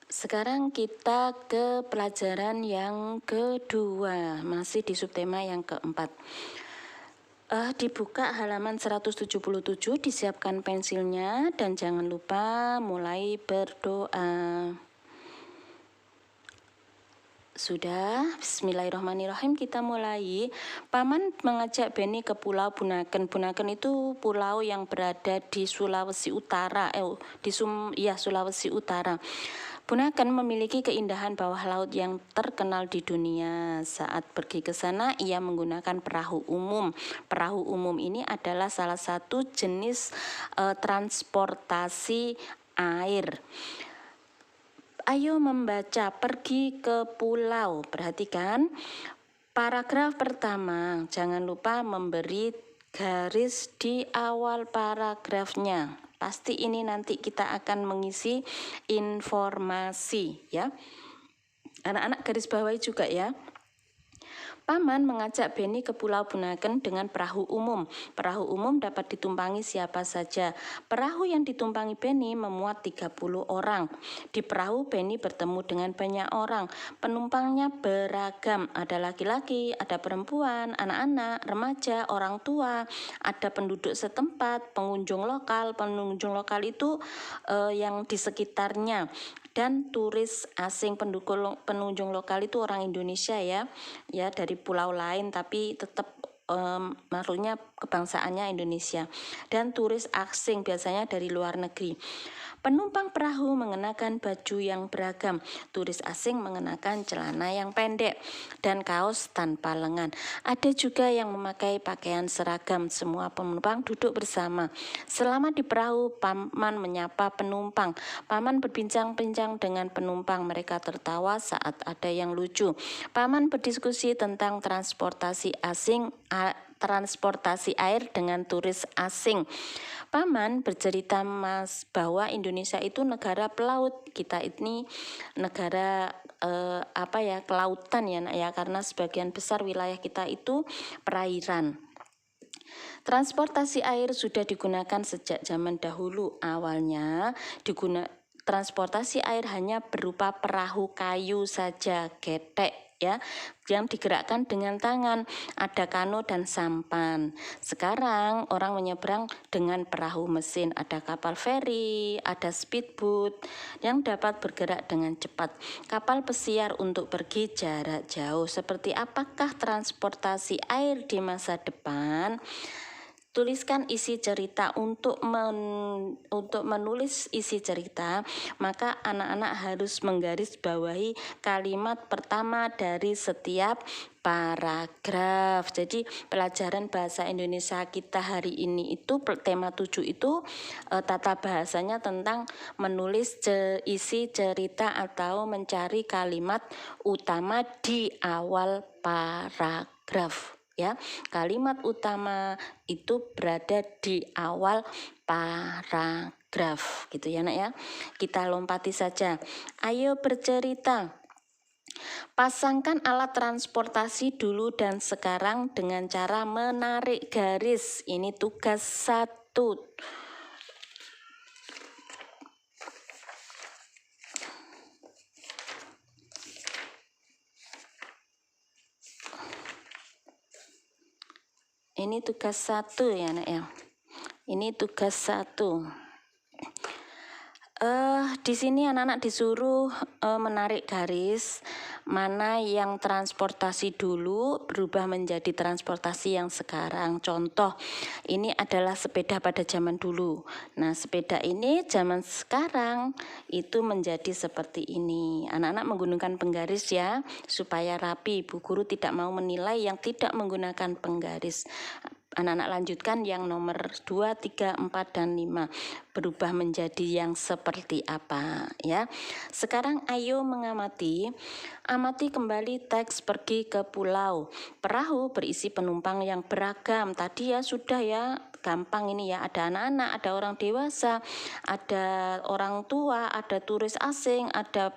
Sekarang kita ke pelajaran yang kedua, masih di subtema yang keempat. Dibuka halaman 177, disiapkan pensilnya, dan jangan lupa mulai berdoa. Sudah, bismillahirrahmanirrahim, kita mulai. Paman mengajak Beni ke Pulau Bunaken. Bunaken itu pulau yang berada di Sulawesi Utara. Sulawesi Utara. Bunaken memiliki keindahan bawah laut yang terkenal di dunia. Saat pergi ke sana, ia menggunakan perahu umum. Perahu umum ini adalah salah satu jenis transportasi air. Ayo membaca, pergi ke pulau. Perhatikan, paragraf pertama, jangan lupa memberi garis di awal paragrafnya. Pasti ini nanti kita akan mengisi informasi ya. Anak-anak garis bawahi juga ya. Paman mengajak Beni ke Pulau Bunaken dengan perahu umum. Perahu umum dapat ditumpangi siapa saja. Perahu yang ditumpangi Beni memuat 30 orang. Di perahu Beni bertemu dengan banyak orang. Penumpangnya beragam. Ada laki-laki, ada perempuan, anak-anak, remaja, orang tua, ada penduduk setempat, pengunjung lokal. Pengunjung lokal itu yang di sekitarnya. Dan turis asing. Pengunjung lokal itu orang Indonesia ya dari pulau lain tapi tetap maksudnya kebangsaannya Indonesia. Dan turis asing biasanya dari luar negeri. Penumpang perahu mengenakan baju yang beragam. Turis asing mengenakan celana yang pendek dan kaos tanpa lengan. Ada juga yang memakai pakaian seragam. Semua penumpang duduk bersama. Selama di perahu, Paman menyapa penumpang. Paman berbincang-bincang dengan penumpang. Mereka tertawa saat ada yang lucu. Paman berdiskusi tentang transportasi air dengan turis asing. Paman bercerita bahwa Indonesia itu negara pelaut. Kita ini negara kelautan ya nak ya, karena sebagian besar wilayah kita itu perairan. Transportasi air sudah digunakan sejak zaman dahulu. Awalnya transportasi air hanya berupa perahu kayu saja, getek ya, yang digerakkan dengan tangan. Ada kano dan sampan. Sekarang orang menyeberang dengan perahu mesin. Ada kapal feri, ada speedboat yang dapat bergerak dengan cepat. Kapal pesiar untuk pergi jarak jauh. Seperti apakah transportasi air di masa depan? Tuliskan isi cerita. Untuk menulis isi cerita, maka anak-anak harus menggarisbawahi kalimat pertama dari setiap paragraf. Jadi pelajaran bahasa Indonesia kita hari ini itu tema 7 itu tata bahasanya tentang menulis isi cerita atau mencari kalimat utama di awal paragraf. Ya, kalimat utama itu berada di awal paragraf gitu ya nak ya. Kita lompati saja. Ayo bercerita. Pasangkan alat transportasi dulu dan sekarang dengan cara menarik garis. Ini tugas 1. Ini tugas 1 ya nak ya. Ini tugas 1. Di sini anak-anak disuruh menarik garis mana yang transportasi dulu berubah menjadi transportasi yang sekarang. Contoh, ini adalah sepeda pada zaman dulu. Nah, sepeda ini zaman sekarang itu menjadi seperti ini. Anak-anak menggunakan penggaris ya, supaya rapi. Bu guru tidak mau menilai yang tidak menggunakan penggaris. Anak-anak lanjutkan yang nomor 2, 3, 4, dan 5. Berubah menjadi yang seperti apa ya. Sekarang ayo mengamati. Amati kembali teks pergi ke pulau. Perahu berisi penumpang yang beragam. Tadi ya sudah ya, gampang ini ya, ada anak-anak, ada orang dewasa, ada orang tua, ada turis asing, ada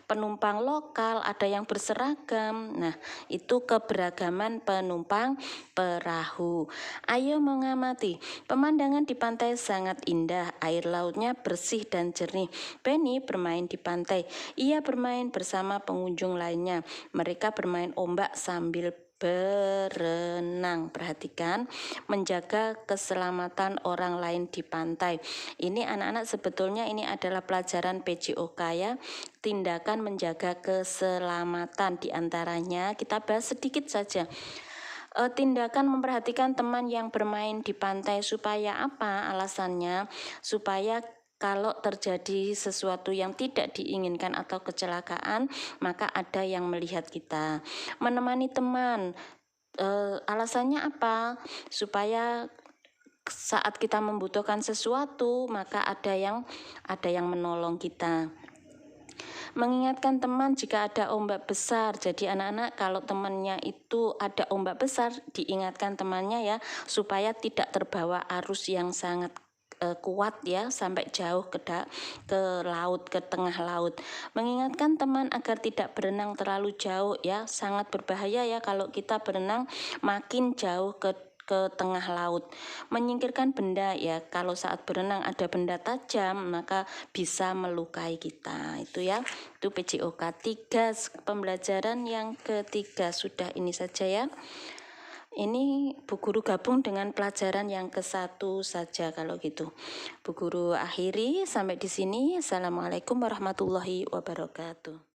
penumpang lokal, ada yang berseragam. Nah, itu keberagaman penumpang perahu. Ayo mengamati. Pemandangan di pantai sangat indah, air lautnya bersih dan jernih. Penny bermain di pantai. Ia bermain bersama pengunjung lainnya. Mereka bermain ombak sambil berenang. Perhatikan, menjaga keselamatan orang lain di pantai. Ini anak-anak sebetulnya ini adalah pelajaran PJOK ya. Tindakan menjaga keselamatan diantaranya kita bahas sedikit saja. Tindakan memperhatikan teman yang bermain di pantai supaya apa? Alasannya supaya kalau terjadi sesuatu yang tidak diinginkan atau kecelakaan, maka ada yang melihat kita. Menemani teman, alasannya apa? Supaya saat kita membutuhkan sesuatu, maka ada yang menolong kita. Mengingatkan teman jika ada ombak besar. Jadi anak-anak kalau temannya itu ada ombak besar, diingatkan temannya ya, supaya tidak terbawa arus yang sangat kuat ya sampai jauh ke laut, ke tengah laut. Mengingatkan teman agar tidak berenang terlalu jauh ya, sangat berbahaya ya kalau kita berenang makin jauh ke tengah laut. Menyingkirkan benda ya, kalau saat berenang ada benda tajam maka bisa melukai kita. Itu ya, itu PJOK 3 pembelajaran yang ketiga. Sudah ini saja ya. Ini Bu Guru gabung dengan pelajaran yang ke-1 saja kalau gitu. Bu Guru akhiri sampai di sini. Assalamualaikum warahmatullahi wabarakatuh.